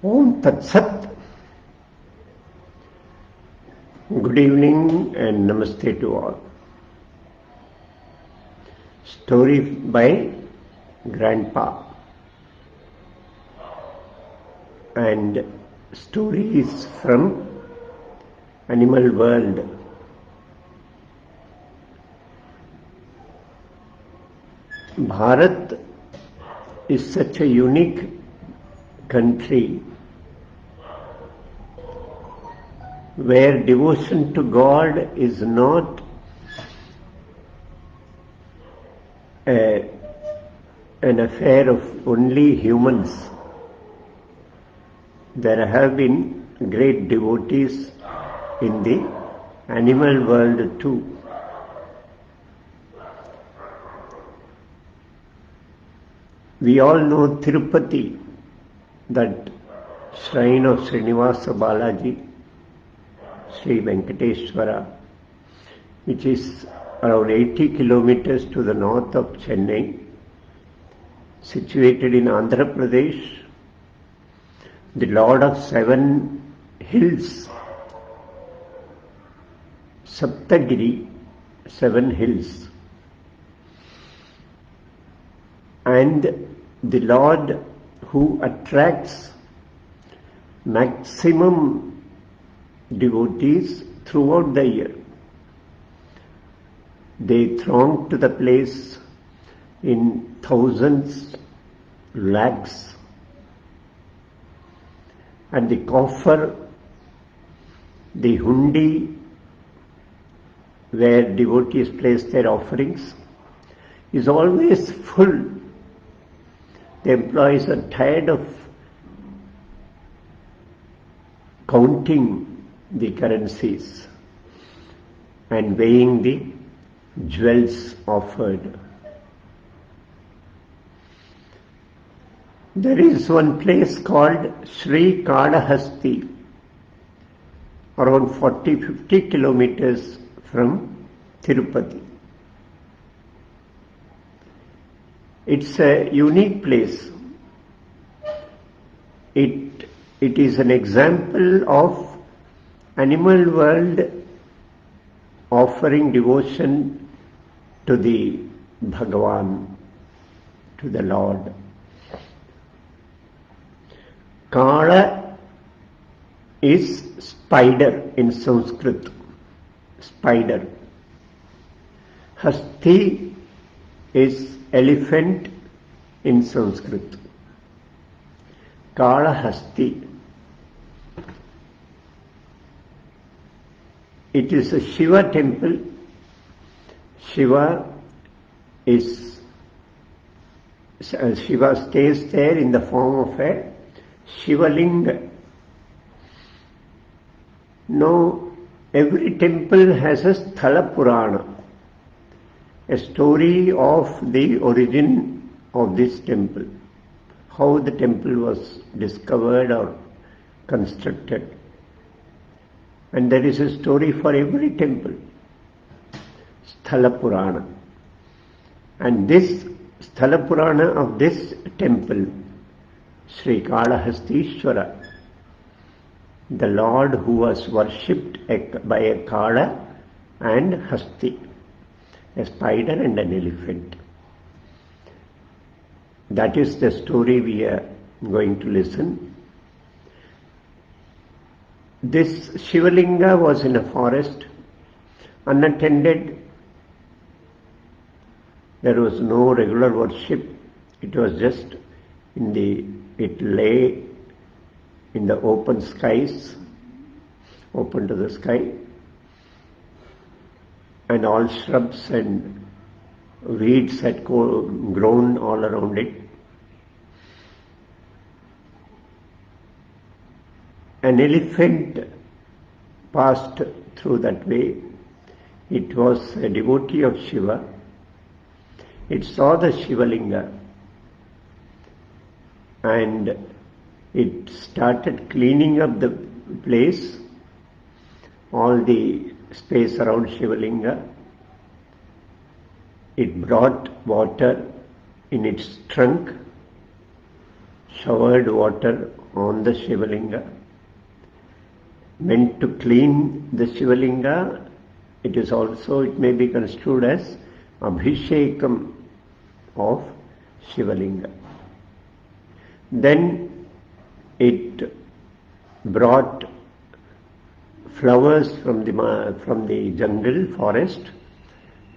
Om Tat Sat. Good evening and Namaste to all. Story by Grandpa. And stories from Animal World. Bharat is such a unique country where devotion to God is not an affair of only humans. There have been great devotees in the animal world too. We all know Tirupati, that shrine of Srinivasa Balaji, Sri Venkateshwara, which is around 80 kilometers to the north of Chennai, situated in Andhra Pradesh, the Lord of 7 hills, Saptagiri, 7 hills, and the Lord who attracts maximum devotees throughout the year. They throng to the place in thousands, lakhs, and the coffer, the hundi, where devotees place their offerings, is always full. The employees are tired of counting the currencies and weighing the jewels offered. There is one place called Sri Kalahasti, around 40-50 kilometers from Tirupati. It's a unique place. It is an example of animal world offering devotion to the Bhagavan, to the Lord. Kala is spider in Sanskrit, spider. Hasti is elephant in Sanskrit. Kalahasti. It is a Shiva temple. Shiva stays there in the form of a Shivalinga. Now, every temple has a Sthala Purana, a story of the origin of this temple, how the temple was discovered or constructed. And there is a story for every temple, Sthala Purana. And this Sthala Purana of this temple, Sri Kalahastishwara, the Lord who was worshipped by a Kala and Hasti, a spider and an elephant. That is the story we are going to listen. This Shivalinga was in a forest, unattended. There was no regular worship. It was just it lay in the open skies, open to the sky, and all shrubs and weeds had grown all around it. An elephant passed through that way. It was a devotee of Shiva. It saw the Shivalinga and it started cleaning up the place, all the space around Shivalinga. It brought water in its trunk, showered water on the Shivalinga, meant to clean the Shivalinga. It may be construed as Abhishekam of Shivalinga. Then it brought flowers from the jungle, forest,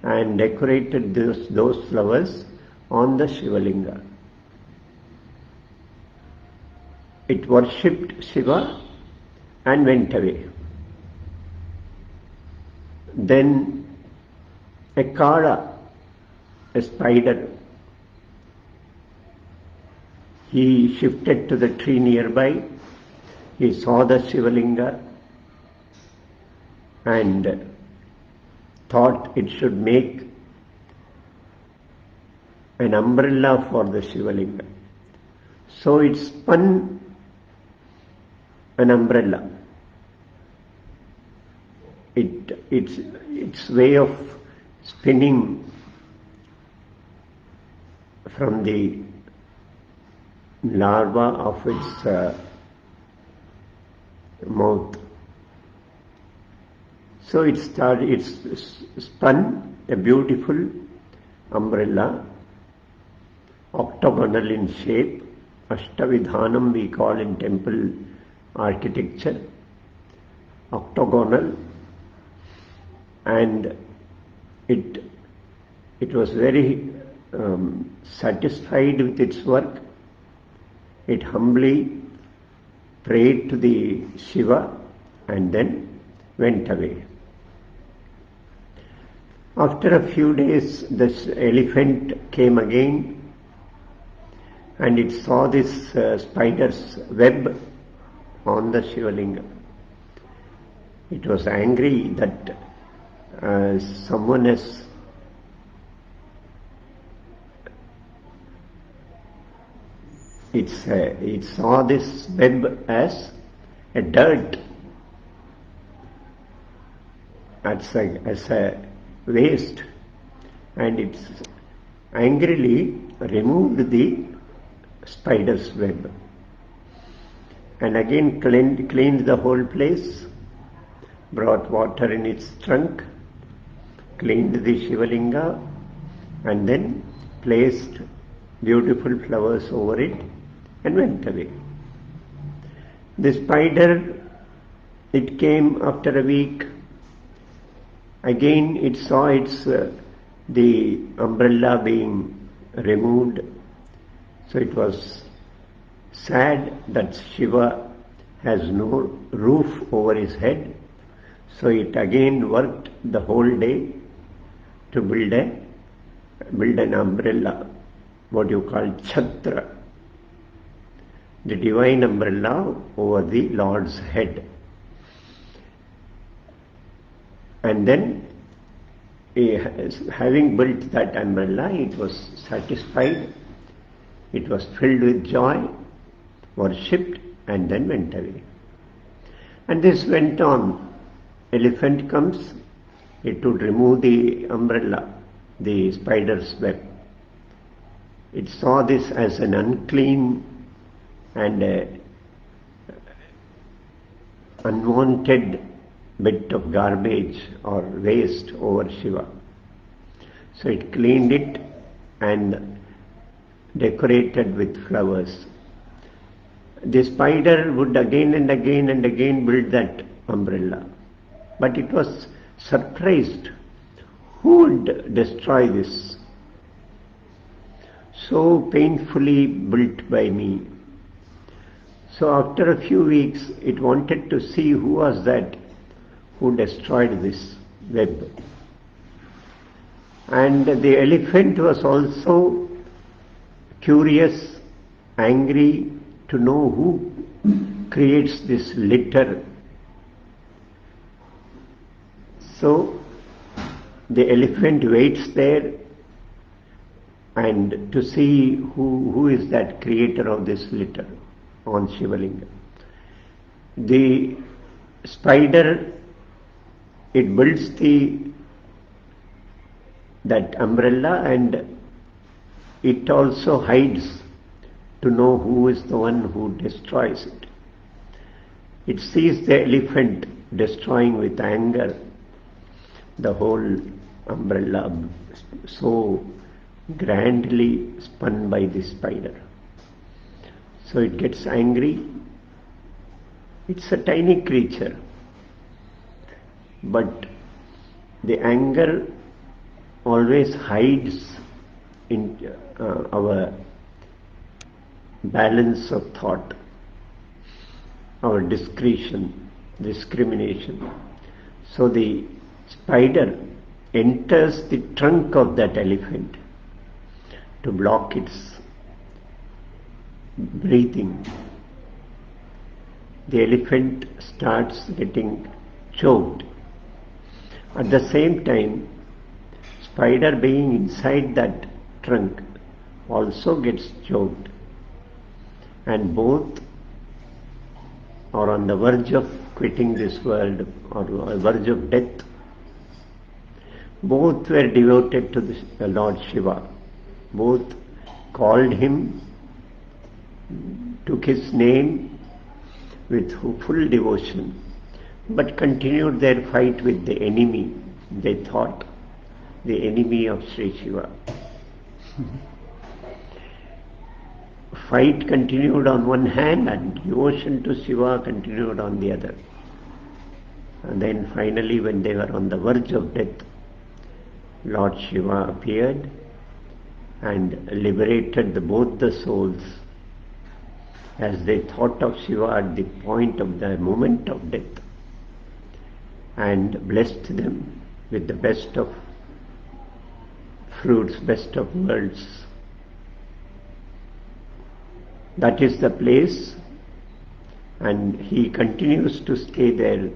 and decorated those flowers on the Shivalinga. It worshipped Shiva and went away. Then a Kada, a spider, he shifted to the tree nearby. He saw the Shivalinga and thought it should make an umbrella for the Shivalinga. So it spun an umbrella. Its way of spinning from the larva of its mouth. So it spun a beautiful umbrella, octagonal in shape. Ashtavidhanam we call in temple architecture, octagonal, and it was very satisfied with its work. It humbly prayed to the Shiva and then went away. After a few days, this elephant came again and it saw this spider's web on the Shivalinga. It was angry that someone has it saw this web as a dirt, as a waste, and it angrily removed the spider's web and again cleaned the whole place, brought water in its trunk, cleaned the Shivalinga, and then placed beautiful flowers over it and went away. The spider, it came after a week. Again it saw the umbrella being removed. So it was sad that Shiva has no roof over his head. So it again worked the whole day to build an umbrella, what you call chhatra, the divine umbrella over the Lord's head. And then, having built that umbrella, it was satisfied, it was filled with joy, worshipped, and then went away. And this went on. Elephant comes, it would remove the umbrella, the spider's web. It saw this as an unclean and unwanted bit of garbage or waste over Shiva. So it cleaned it and decorated with flowers. The spider would again and again and again build that umbrella. But it was surprised. Who would destroy this? So painfully built by me. So after a few weeks, it wanted to see who was that who destroyed this web. And the elephant was also curious, angry to know who creates this litter. So the elephant waits there and to see who is that creator of this litter on Shivalinga. The spider, it builds that umbrella and it also hides to know who is the one who destroys it. It sees the elephant destroying with anger the whole umbrella, so grandly spun by the spider. So it gets angry. It's a tiny creature, but the anger always hides in our balance of thought, our discrimination. So the spider enters the trunk of that elephant to block its breathing. The elephant starts getting choked. At the same time, spider being inside that trunk also gets choked, and both are on the verge of quitting this world or verge of death. Both were devoted to the Lord Shiva. Both called him, took his name with full devotion, but continued their fight with the enemy, they thought, the enemy of Sri Shiva. Fight continued on one hand and devotion to Shiva continued on the other. And then finally, when they were on the verge of death, Lord Shiva appeared and liberated both the souls as they thought of Shiva at the point of the moment of death, and blessed them with the best of fruits, best of worlds. That is the place, and he continues to stay there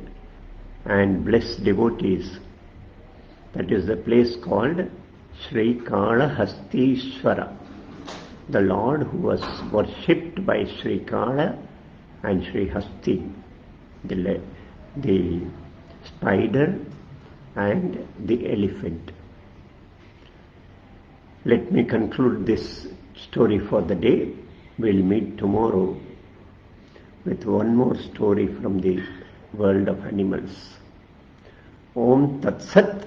and bless devotees. That is the place called Sri Kalahastishvara, the Lord who was worshipped by Sri Kala and Sri Hasti, the spider and the elephant. Let me conclude this story for the day. We'll meet tomorrow with one more story from the world of animals. Om Tat Sat.